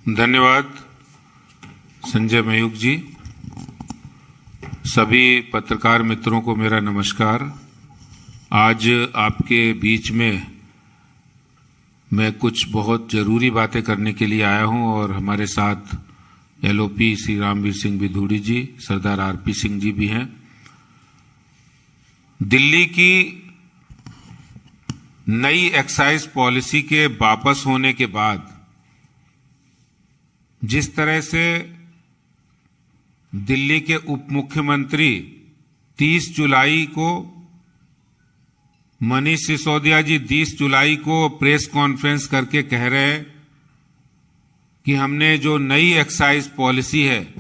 धन्यवाद संजय मयूख जी। सभी पत्रकार मित्रों को मेरा नमस्कार। आज आपके बीच में मैं कुछ बहुत ज़रूरी बातें करने के लिए आया हूं और हमारे साथ एलओपी श्री रामवीर सिंह बिधूड़ी जी, सरदार आरपी सिंह जी भी हैं। दिल्ली की नई एक्साइज पॉलिसी के वापस होने के बाद जिस तरह से दिल्ली के उप मुख्यमंत्री 30 जुलाई को मनीष सिसोदिया जी 30 जुलाई को प्रेस कॉन्फ्रेंस करके कह रहे हैं कि हमने जो नई एक्साइज पॉलिसी है,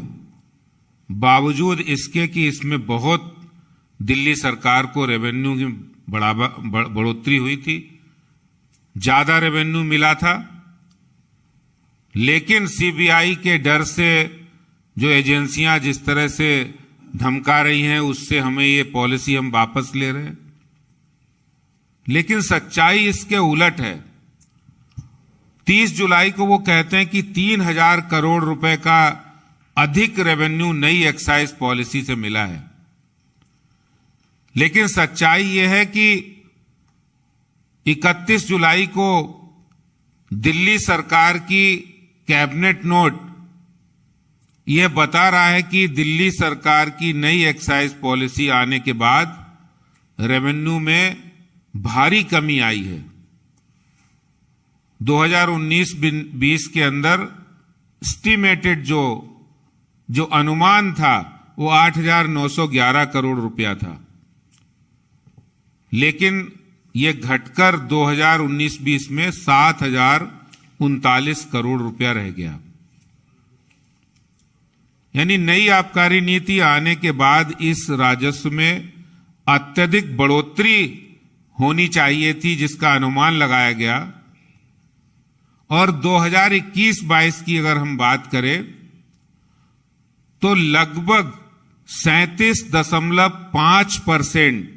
बावजूद इसके कि इसमें बहुत दिल्ली सरकार को रेवेन्यू की बढ़ोतरी हुई थी, ज्यादा रेवेन्यू मिला था, लेकिन सीबीआई के डर से जो एजेंसियां जिस तरह से धमका रही हैं, उससे हमें ये पॉलिसी हम वापस ले रहे हैं। लेकिन सच्चाई इसके उलट है। 30 जुलाई को वो कहते हैं कि 3000 करोड़ रुपए का अधिक रेवेन्यू नई एक्साइज पॉलिसी से मिला है। लेकिन सच्चाई ये है कि 31 जुलाई को दिल्ली सरकार की कैबिनेट नोट यह बता रहा है कि दिल्ली सरकार की नई एक्साइज पॉलिसी आने के बाद रेवेन्यू में भारी कमी आई है। 2019-20 के अंदर एस्टिमेटेड जो अनुमान था वो 8,911 करोड़ रुपया था, लेकिन ये घटकर 2019-20 में 7,039 करोड़ रुपया रह गया। यानी नई आबकारी नीति आने के बाद इस राजस्व में अत्यधिक बढ़ोतरी होनी चाहिए थी, जिसका अनुमान लगाया गया। और 2021-22 की अगर हम बात करें तो लगभग 37.5%,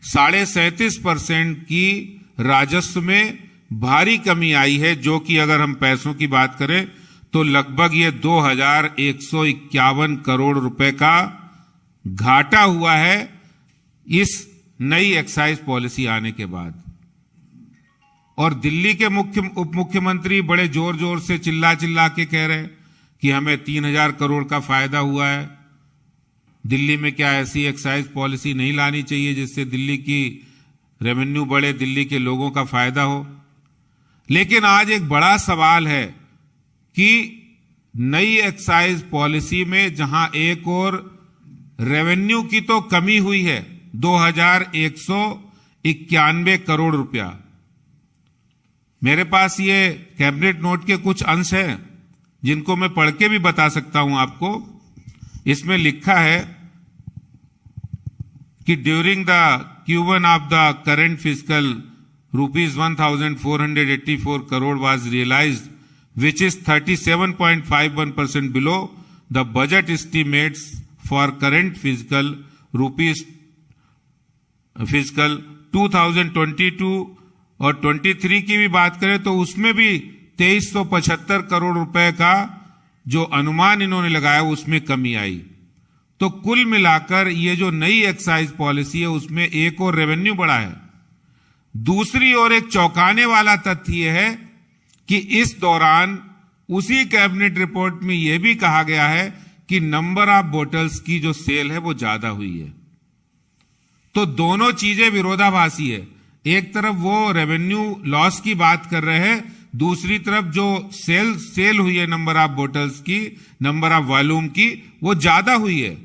37.5% की राजस्व में भारी कमी आई है, जो कि अगर हम पैसों की बात करें तो लगभग ये 2,151 करोड़ रुपए का घाटा हुआ है इस नई एक्साइज पॉलिसी आने के बाद। और दिल्ली के उप मुख्यमंत्री बड़े जोर जोर से चिल्ला के कह रहे हैं कि हमें 3,000 करोड़ का फायदा हुआ है। दिल्ली में क्या ऐसी एक्साइज पॉलिसी नहीं लानी चाहिए जिससे दिल्ली की रेवेन्यू बढ़े, दिल्ली के लोगों का फायदा हो। लेकिन आज एक बड़ा सवाल है कि नई एक्साइज पॉलिसी में जहां एक और रेवेन्यू की तो कमी हुई है 2,191 करोड़ रुपया। मेरे पास ये कैबिनेट नोट के कुछ अंश हैं जिनको मैं पढ़ के भी बता सकता हूं आपको। इसमें लिखा है कि during the Q1 of the current fiscal ₹1,484 crore was realised, which is 37.51% below the budget estimates for current fiscal 2022 और 23 की भी बात करें तो उसमें भी 2,375 करोड़ रुपए का जो अनुमान इन्होंने लगाया उसमें कमी आई। तो कुल मिलाकर ये जो नई एक्साइज पॉलिसी है उसमें एक और रेवेन्यू बढ़ा है। दूसरी ओर एक चौंकाने वाला तथ्य यह है कि इस दौरान उसी कैबिनेट रिपोर्ट में यह भी कहा गया है कि नंबर ऑफ बोटल्स की जो सेल है वो ज्यादा हुई है। तो दोनों चीजें विरोधाभासी है। एक तरफ वो रेवेन्यू लॉस की बात कर रहे हैं, दूसरी तरफ जो सेल हुई है नंबर ऑफ बोटल्स की, नंबर ऑफ वॉल्यूम की, वो ज्यादा हुई है।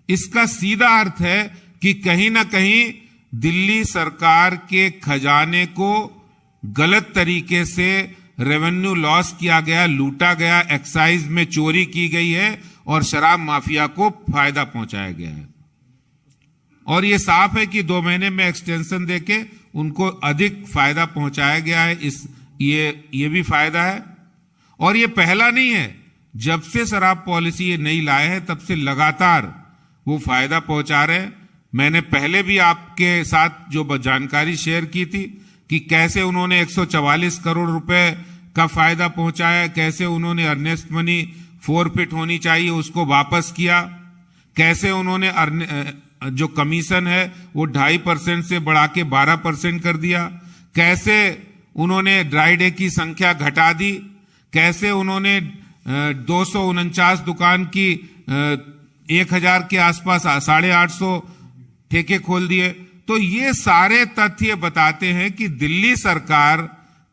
इसका सीधा अर्थ है कि कहीं ना कहीं दिल्ली सरकार के खजाने को गलत तरीके से रेवेन्यू लॉस किया गया, लूटा गया, एक्साइज में चोरी की गई है और शराब माफिया को फायदा पहुंचाया गया है। और ये साफ है कि 2 महीने में एक्सटेंशन देके उनको अधिक फायदा पहुंचाया गया है। ये भी फायदा है। और ये पहला नहीं है, जब से शराब पॉलिसी ये नई लाए है तब से लगातार वो फायदा पहुंचा रहे हैं। मैंने पहले भी आपके साथ जो जानकारी शेयर की थी कि कैसे उन्होंने 144 करोड़ रुपए का फायदा पहुंचाया, कैसे उन्होंने अर्नेस्ट मनी फोरफिट होनी चाहिए उसको वापस किया, कैसे उन्होंने जो कमीशन है वो 2.5% से बढ़ा के 12% कर दिया, कैसे उन्होंने ड्राई डे की संख्या घटा दी, कैसे उन्होंने 249 दुकान की 1000 के आसपास 850 ठेके खोल दिए। तो ये सारे तथ्य बताते हैं कि दिल्ली सरकार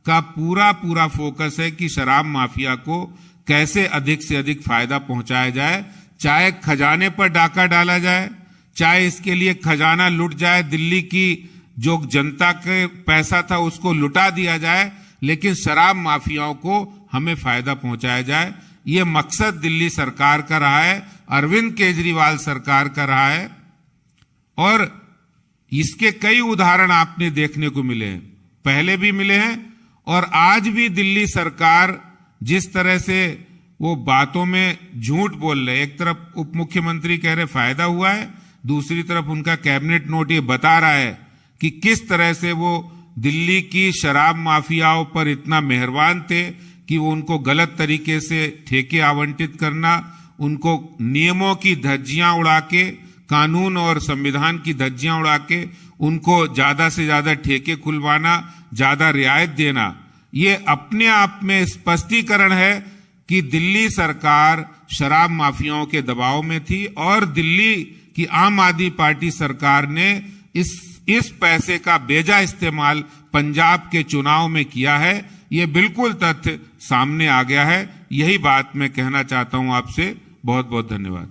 का पूरा फोकस है कि शराब माफिया को कैसे अधिक से अधिक फायदा पहुंचाया जाए, चाहे खजाने पर डाका डाला जाए, चाहे इसके लिए खजाना लूट जाए, दिल्ली की जो जनता के पैसा था उसको लुटा दिया जाए, लेकिन शराब माफियाओं को हमें फायदा पहुंचाया जाए। ये मकसद दिल्ली सरकार का रहा है, अरविंद केजरीवाल सरकार का रहा है, और इसके कई उदाहरण आपने देखने को मिले हैं, पहले भी मिले हैं और आज भी दिल्ली सरकार जिस तरह से वो बातों में झूठ बोल रहे, एक तरफ उप मुख्यमंत्री कह रहे फायदा हुआ है, दूसरी तरफ उनका कैबिनेट नोट ये बता रहा है कि किस तरह से वो दिल्ली की शराब माफियाओं पर इतना मेहरबान थे कि वो उनको गलत तरीके से ठेके आवंटित करना, उनको नियमों की धज्जियां उड़ा के, कानून और संविधान की धज्जियां उड़ा के उनको ज्यादा से ज्यादा ठेके खुलवाना, ज्यादा रियायत देना, ये अपने आप में स्पष्टीकरण है कि दिल्ली सरकार शराब माफियाओं के दबाव में थी और दिल्ली की आम आदमी पार्टी सरकार ने इस पैसे का बेजा इस्तेमाल पंजाब के चुनाव में किया है। ये बिल्कुल तथ्य सामने आ गया है। यही बात मैं कहना चाहता हूं आपसे। बहुत बहुत धन्यवाद।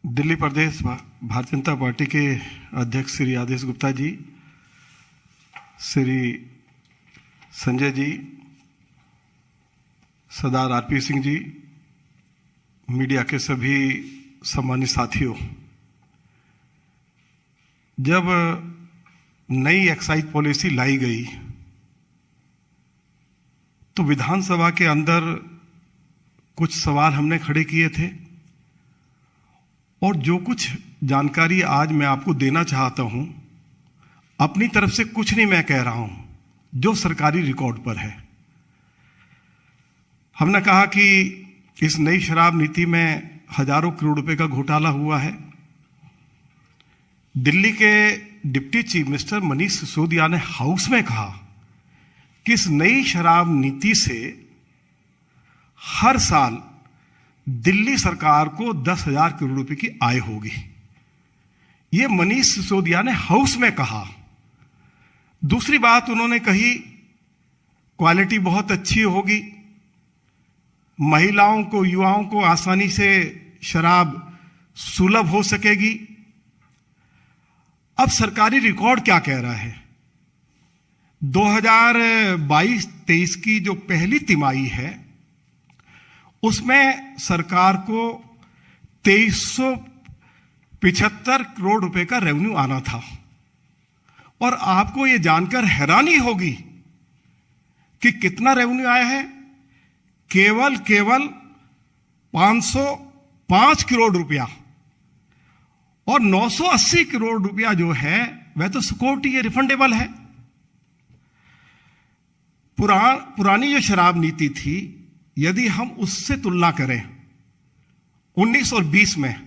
दिल्ली प्रदेश भारतीय जनता पार्टी के अध्यक्ष श्री आदेश गुप्ता जी, श्री संजय जी, सरदार आरपी सिंह जी, मीडिया के सभी सम्मानित साथियों, जब नई एक्साइज पॉलिसी लाई गई तो विधानसभा के अंदर कुछ सवाल हमने खड़े किए थे और जो कुछ जानकारी आज मैं आपको देना चाहता हूं, अपनी तरफ से कुछ नहीं मैं कह रहा हूं, जो सरकारी रिकॉर्ड पर है। हमने कहा कि इस नई शराब नीति में हजारों करोड़ रुपए का घोटाला हुआ है। दिल्ली के deputy chief minister Manish Sisodia ने हाउस में कहा कि इस नई शराब नीति से हर साल दिल्ली सरकार को 10,000 करोड़ रुपए की आय होगी। यह मनीष सिसोदिया ने हाउस में कहा। दूसरी बात उन्होंने कही, क्वालिटी बहुत अच्छी होगी, महिलाओं को, युवाओं को आसानी से शराब सुलभ हो सकेगी। अब सरकारी रिकॉर्ड क्या कह रहा है? 2022-23 की जो पहली तिमाही है उसमें सरकार को 2375 करोड़ रुपए का रेवेन्यू आना था। और आपको यह जानकर हैरानी होगी कि कितना रेवेन्यू आया है। केवल 505 करोड़ रुपया, और 980 करोड़ रुपया जो है वह तो सिक्योरिटी रिफंडेबल है। पुरानी जो शराब नीति थी, यदि हम उससे तुलना करें 19 और 20 में,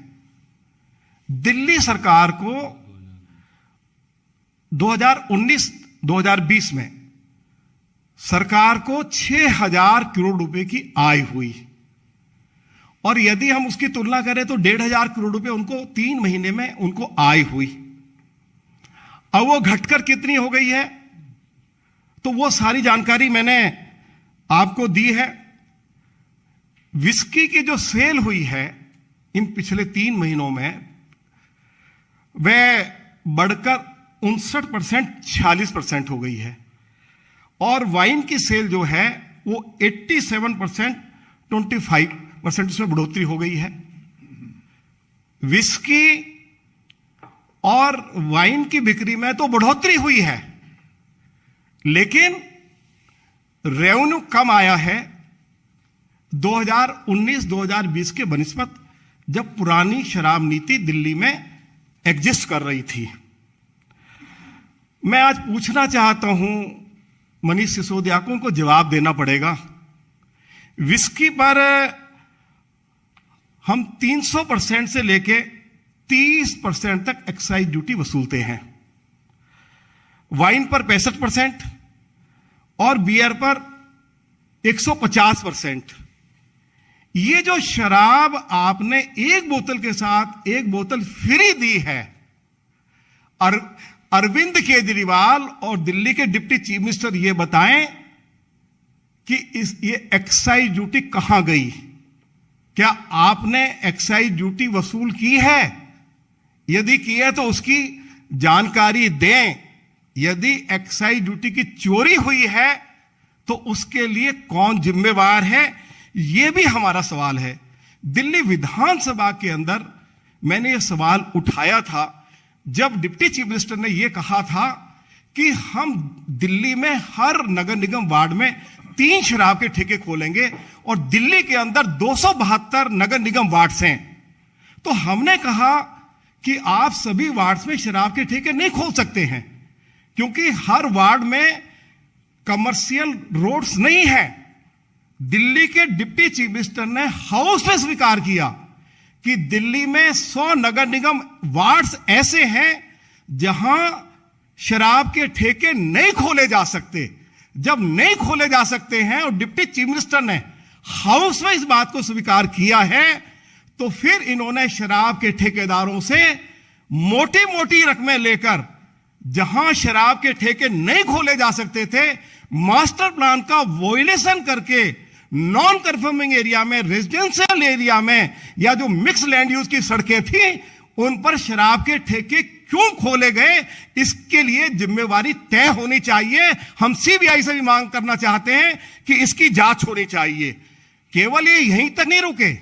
दिल्ली सरकार को 2019-2020 में सरकार को 6,000 करोड़ रुपए की आय हुई, और यदि हम उसकी तुलना करें तो 1,500 करोड़ रुपए उनको 3 महीने में उनको आय हुई। अब वो घटकर कितनी हो गई है, तो वो सारी जानकारी मैंने आपको दी है। विस्की की जो सेल हुई है इन पिछले 3 महीनों में, वह बढ़कर 59% 46% हो गई है, और वाइन की सेल जो है वो 87% 25% उसमें बढ़ोतरी हो गई है। विस्की और वाइन की बिक्री में तो बढ़ोतरी हुई है, लेकिन रेवेन्यू कम आया है 2019-2020 के बनिस्बत, जब पुरानी शराब नीति दिल्ली में एग्जिस्ट कर रही थी। मैं आज पूछना चाहता हूं, मनीष सिसोदिया को उनको जवाब देना पड़ेगा। विस्की पर हम 300% से लेके 30% तक एक्साइज ड्यूटी वसूलते हैं, वाइन पर 65% और बियर पर 150%। ये जो शराब आपने एक बोतल के साथ एक बोतल फ्री दी है, अरविंद केजरीवाल और दिल्ली के डिप्टी चीफ मिनिस्टर ये बताएं कि ये एक्साइज ड्यूटी कहां गई? क्या आपने एक्साइज ड्यूटी वसूल की है? यदि की है तो उसकी जानकारी दें। यदि एक्साइज ड्यूटी की चोरी हुई है तो उसके लिए कौन जिम्मेवार है, यह भी हमारा सवाल है। दिल्ली विधानसभा के अंदर मैंने यह सवाल उठाया था जब डिप्टी चीफ मिनिस्टर ने यह कहा था कि हम दिल्ली में हर नगर निगम वार्ड में 3 शराब के ठेके खोलेंगे और दिल्ली के अंदर 272 नगर निगम वार्ड्स हैं। तो हमने कहा कि आप सभी वार्ड्स में शराब के ठेके नहीं खोल सकते हैं, क्योंकि हर वार्ड में कमर्शियल रोड्स नहीं है। दिल्ली के डिप्टी चीफ मिनिस्टर ने हाउस में स्वीकार किया कि दिल्ली में 100 नगर निगम वार्ड्स ऐसे हैं जहां शराब के ठेके नहीं खोले जा सकते। जब नहीं खोले जा सकते हैं और डिप्टी चीफ मिनिस्टर ने हाउस में इस बात को स्वीकार किया है, तो फिर इन्होंने शराब के ठेकेदारों से मोटी मोटी रकमें लेकर, जहां शराब के ठेके नहीं खोले जा सकते थे, मास्टर प्लान का वोलेशन करके नॉन कंफर्मिंग एरिया में, रेजिडेंशियल एरिया में, या जो मिक्स लैंड यूज की सड़कें थी उन पर शराब के ठेके क्यों खोले गए, इसके लिए जिम्मेवारी तय होनी चाहिए। हम सीबीआई से भी मांग करना चाहते हैं कि इसकी जांच होनी चाहिए। केवल ये यहीं तक नहीं रुके,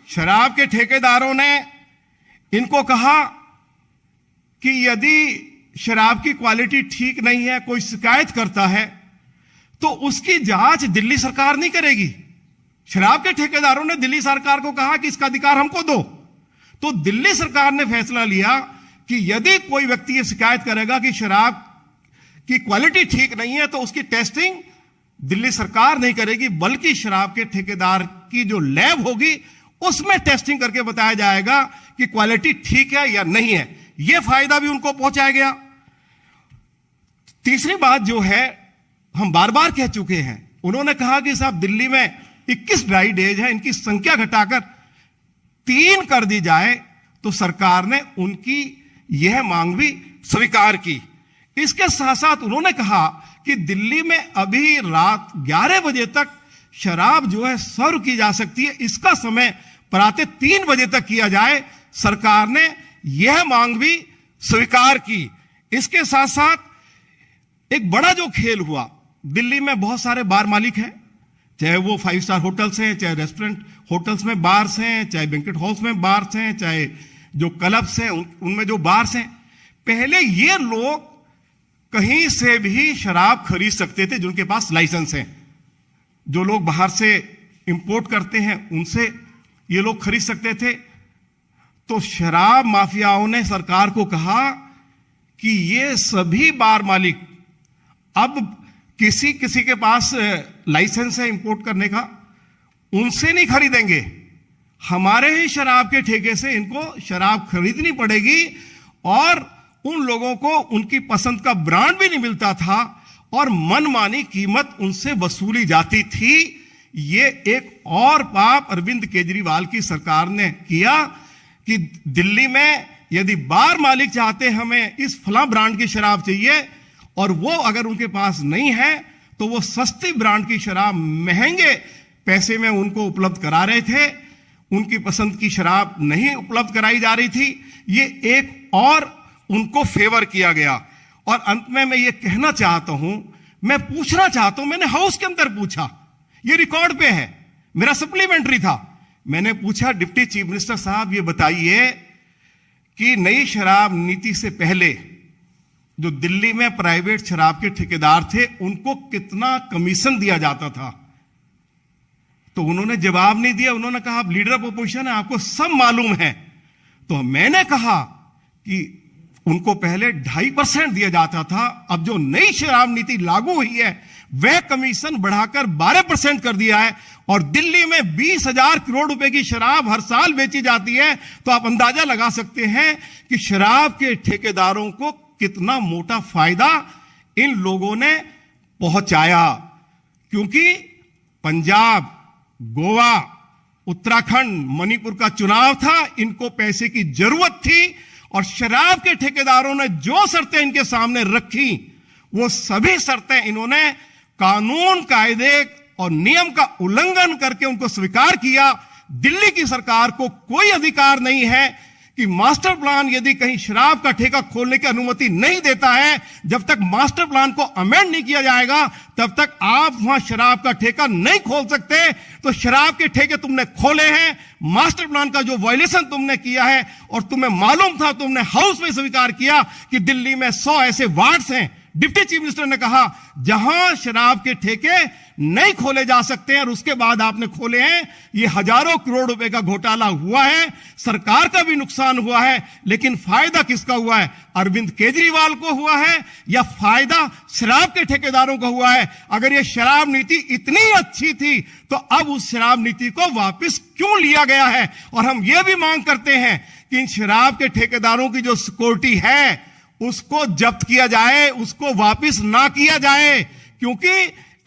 शराब के ठेकेदारों ने इनको कहा कि यदि शराब की क्वालिटी ठीक नहीं है, कोई शिकायत करता है, तो उसकी जांच दिल्ली सरकार नहीं करेगी। शराब के ठेकेदारों ने दिल्ली सरकार को कहा कि इसका अधिकार हमको दो। तो दिल्ली सरकार ने फैसला लिया कि यदि कोई व्यक्ति ये शिकायत करेगा कि शराब की क्वालिटी ठीक नहीं है, तो उसकी टेस्टिंग दिल्ली सरकार नहीं करेगी, बल्कि शराब के ठेकेदार की जो लैब होगी उसमें टेस्टिंग करके बताया जाएगा कि क्वालिटी ठीक है या नहीं है। यह फायदा भी उनको पहुंचाया गया। तीसरी बात जो है, हम बार बार कह चुके हैं, उन्होंने कहा कि साहब दिल्ली में 21 ड्राई डेज है, इनकी संख्या घटाकर 3 कर दी जाए। तो सरकार ने उनकी यह मांग भी स्वीकार की। इसके साथ साथ उन्होंने कहा कि दिल्ली में अभी रात 11 बजे तक शराब जो है सर्व की जा सकती है, इसका समय प्रातः 3 बजे तक किया जाए। सरकार ने यह मांग भी स्वीकार की। इसके साथ साथ एक बड़ा जो खेल हुआ, दिल्ली में बहुत सारे बार मालिक हैं, चाहे वो 5 स्टार होटल्स हैं, चाहे रेस्टोरेंट होटल्स में बार्स हैं, चाहे बैंक्वेट हॉल्स में बार्स हैं, चाहे जो क्लब्स हैं उनमें जो बार्स हैं। पहले ये लोग कहीं से भी शराब खरीद सकते थे जिनके पास लाइसेंस है। जो लोग बाहर से इंपोर्ट करते हैं उनसे ये लोग खरीद सकते थे। तो शराब माफियाओं ने सरकार को कहा कि ये सभी बार मालिक अब किसी किसी के पास लाइसेंस है इंपोर्ट करने का, उनसे नहीं खरीदेंगे, हमारे ही शराब के ठेके से इनको शराब खरीदनी पड़ेगी। और उन लोगों को उनकी पसंद का ब्रांड भी नहीं मिलता था और मनमानी कीमत उनसे वसूली जाती थी। ये एक और पाप अरविंद केजरीवाल की सरकार ने किया कि दिल्ली में यदि बार मालिक चाहते हमें इस फला ब्रांड की शराब चाहिए और वो अगर उनके पास नहीं है, तो वो सस्ती ब्रांड की शराब महंगे पैसे में उनको उपलब्ध करा रहे थे। उनकी पसंद की शराब नहीं उपलब्ध कराई जा रही थी। ये एक और उनको फेवर किया गया। और अंत में मैं ये कहना चाहता हूं, मैं पूछना चाहता हूं, मैंने हाउस के अंदर पूछा, ये रिकॉर्ड पे है, मेरा सप्लीमेंट्री था। मैंने पूछा, डिप्टी चीफ मिनिस्टर साहब ये बताइए कि नई शराब नीति से पहले जो दिल्ली में प्राइवेट शराब के ठेकेदार थे उनको कितना कमीशन दिया जाता था? तो उन्होंने जवाब नहीं दिया। उन्होंने कहा, आप लीडर ऑफ अपोजिशन है, आपको सब मालूम है। तो मैंने कहा कि उनको पहले 2.5% दिया जाता था, अब जो नई शराब नीति लागू हुई है वह कमीशन बढ़ाकर 12% कर दिया है। और दिल्ली में 20,000 करोड़ रुपए की शराब हर साल बेची जाती है, तो आप अंदाजा लगा सकते हैं कि शराब के ठेकेदारों को कितना मोटा फायदा इन लोगों ने पहुंचाया। क्योंकि पंजाब, गोवा, उत्तराखंड, मणिपुर का चुनाव था, इनको पैसे की जरूरत थी और शराब के ठेकेदारों ने जो शर्तें इनके सामने रखी वो सभी शर्तें इन्होंने कानून, कायदे और नियम का उल्लंघन करके उनको स्वीकार किया। दिल्ली की सरकार को कोई अधिकार नहीं है कि मास्टर प्लान यदि कहीं शराब का ठेका खोलने की अनुमति नहीं देता है, जब तक मास्टर प्लान को अमेंड नहीं किया जाएगा तब तक आप वहां शराब का ठेका नहीं खोल सकते। तो शराब के ठेके तुमने खोले हैं, मास्टर प्लान का जो वायलेशन तुमने किया है, और तुम्हें मालूम था, तुमने हाउस में स्वीकार किया कि दिल्ली में 100 ऐसे वार्ड्स हैं। डिप्टी चीफ मिनिस्टर ने कहा जहां शराब के ठेके नहीं खोले जा सकते हैं और उसके बाद आपने खोले हैं। ये हजारों करोड़ रुपए का घोटाला हुआ है, सरकार का भी नुकसान हुआ है, लेकिन फायदा किसका हुआ है? अरविंद केजरीवाल को हुआ है या फायदा शराब के ठेकेदारों को हुआ है? अगर ये शराब नीति इतनी अच्छी थी तो अब उस शराब नीति को वापस क्यों लिया गया है? और हम ये भी मांग करते हैं कि इन शराब के ठेकेदारों की जो सिक्योरिटी है उसको जब्त किया जाए, उसको वापस ना किया जाए, क्योंकि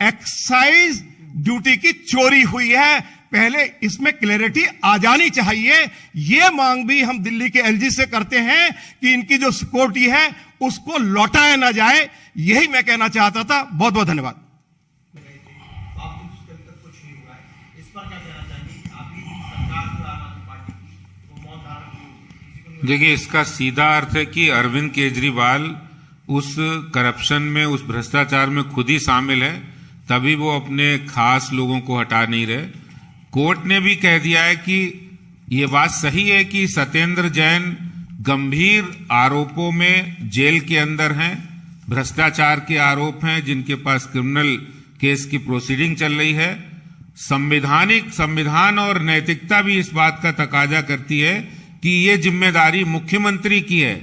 एक्साइज ड्यूटी की चोरी हुई है। पहले इसमें क्लैरिटी आ जानी चाहिए। यह मांग भी हम दिल्ली के एलजी से करते हैं कि इनकी जो सिक्योरिटी है उसको लौटाया ना जाए। यही मैं कहना चाहता था। बहुत बहुत धन्यवाद। देखिए, इसका सीधा अर्थ है कि अरविंद केजरीवाल उस करप्शन में, उस भ्रष्टाचार में खुद ही शामिल है, तभी वो अपने खास लोगों को हटा नहीं रहे। कोर्ट ने भी कह दिया है कि ये बात सही है कि सत्येंद्र जैन गंभीर आरोपों में जेल के अंदर हैं, भ्रष्टाचार के आरोप हैं, जिनके पास क्रिमिनल केस की प्रोसीडिंग चल रही है। संविधान और नैतिकता भी इस बात का तकाजा करती है कि ये जिम्मेदारी मुख्यमंत्री की है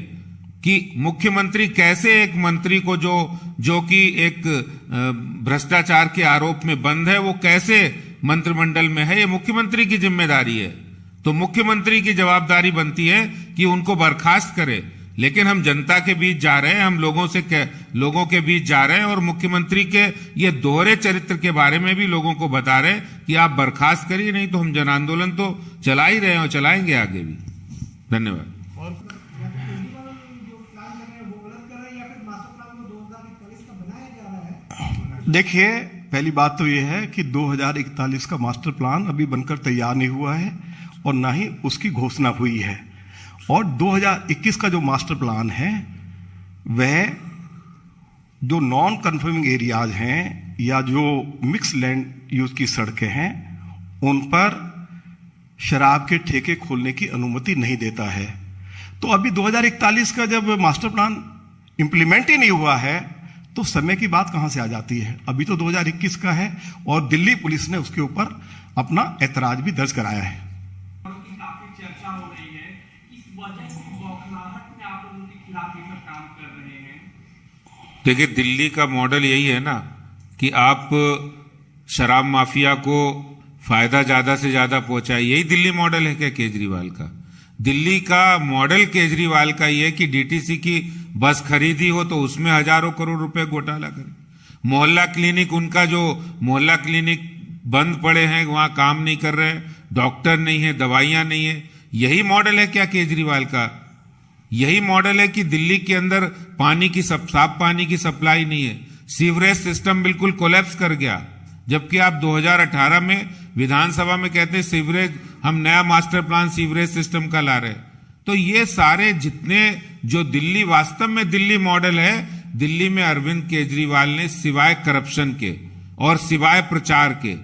कि मुख्यमंत्री कैसे एक मंत्री को जो कि एक भ्रष्टाचार के आरोप में बंद है, वो कैसे मंत्रिमंडल में है, ये मुख्यमंत्री की जिम्मेदारी है। तो मुख्यमंत्री की जवाबदारी बनती है कि उनको बर्खास्त करे। लेकिन हम जनता के बीच जा रहे हैं, हम लोगों के बीच जा रहे हैं और मुख्यमंत्री के ये दोहरे चरित्र के बारे में भी लोगों को बता रहे हैं कि आप बर्खास्त करिए, नहीं तो हम जन आंदोलन तो चला ही रहे हैं और चलाएंगे आगे भी। धन्यवाद। देखिए, पहली बात तो यह है कि 2041 का मास्टर प्लान अभी बनकर तैयार नहीं हुआ है और ना ही उसकी घोषणा हुई है। और 2021 का जो मास्टर प्लान है वह जो नॉन कन्फर्मिंग एरियाज हैं या जो मिक्स लैंड यूज की सड़कें हैं उन पर शराब के ठेके खोलने की अनुमति नहीं देता है। तो अभी 2041 का जब मास्टर प्लान इंप्लीमेंट ही नहीं हुआ है तो समय की बात कहां से आ जाती है? अभी तो 2021 का है और दिल्ली पुलिस ने उसके ऊपर अपना ऐतराज भी दर्ज कराया है। काफी चर्चा हो रही है, इस वजह से बौखलाहट में आप लोगों के खिलाफ ये सब काम कर रहे हैं। देखिए, दिल्ली का मॉडल यही है ना कि आप शराब माफिया को फायदा ज्यादा से ज्यादा पहुंचाए। यही दिल्ली मॉडल है क्या केजरीवाल का? दिल्ली का मॉडल केजरीवाल का ये कि डीटीसी की बस खरीदी हो तो उसमें हजारों करोड़ रुपए घोटाला करे। मोहल्ला क्लिनिक, उनका जो मोहल्ला क्लिनिक बंद पड़े हैं, वहां काम नहीं कर रहे हैं, डॉक्टर नहीं है, दवाइयां नहीं है। यही मॉडल है क्या केजरीवाल का? यही मॉडल है कि दिल्ली के अंदर साफ पानी की सप्लाई नहीं है, सीवरेज सिस्टम बिल्कुल कोलैप्स कर गया, जबकि आप 2018 में विधानसभा में कहते हैं सीवरेज, हम नया मास्टर प्लान सीवरेज सिस्टम का ला रहे। तो ये सारे जितने जो दिल्ली, वास्तव में दिल्ली मॉडल है, दिल्ली में अरविंद केजरीवाल ने सिवाय करप्शन के और सिवाय प्रचार के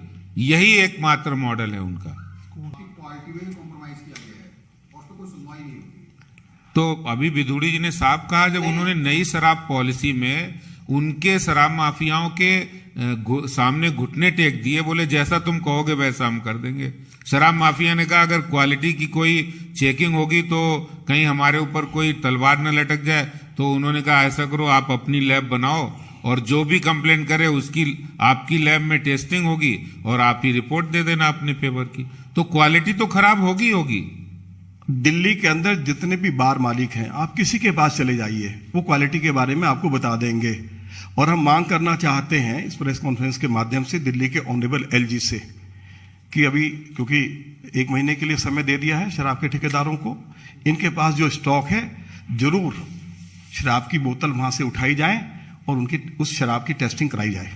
यही एकमात्र मॉडल है उनका। तो अभी विधुड़ी जी ने साफ कहा, जब उन्होंने नई शराब पॉलिसी में उनके शराब माफियाओं के सामने घुटने टेक दिए, बोले जैसा तुम कहोगे वैसा हम कर देंगे। शराब माफिया ने कहा अगर क्वालिटी की कोई चेकिंग होगी तो कहीं हमारे ऊपर कोई तलवार न लटक जाए, तो उन्होंने कहा ऐसा करो आप अपनी लैब बनाओ और जो भी कंप्लेन करे उसकी आपकी लैब में टेस्टिंग होगी और आप ही रिपोर्ट दे देना अपने पेपर की, तो क्वालिटी तो खराब होगी होगी। दिल्ली के अंदर जितने भी बार मालिक हैं, आप किसी के पास चले जाइए, वो क्वालिटी के बारे में आपको बता देंगे। और हम मांग करना चाहते हैं इस प्रेस कॉन्फ्रेंस के माध्यम से दिल्ली के ऑनरेबल एलजी से कि अभी क्योंकि 1 महीने के लिए समय दे दिया है शराब के ठेकेदारों को, इनके पास जो स्टॉक है जरूर शराब की बोतल वहां से उठाई जाए और उनकी उस शराब की टेस्टिंग कराई जाए।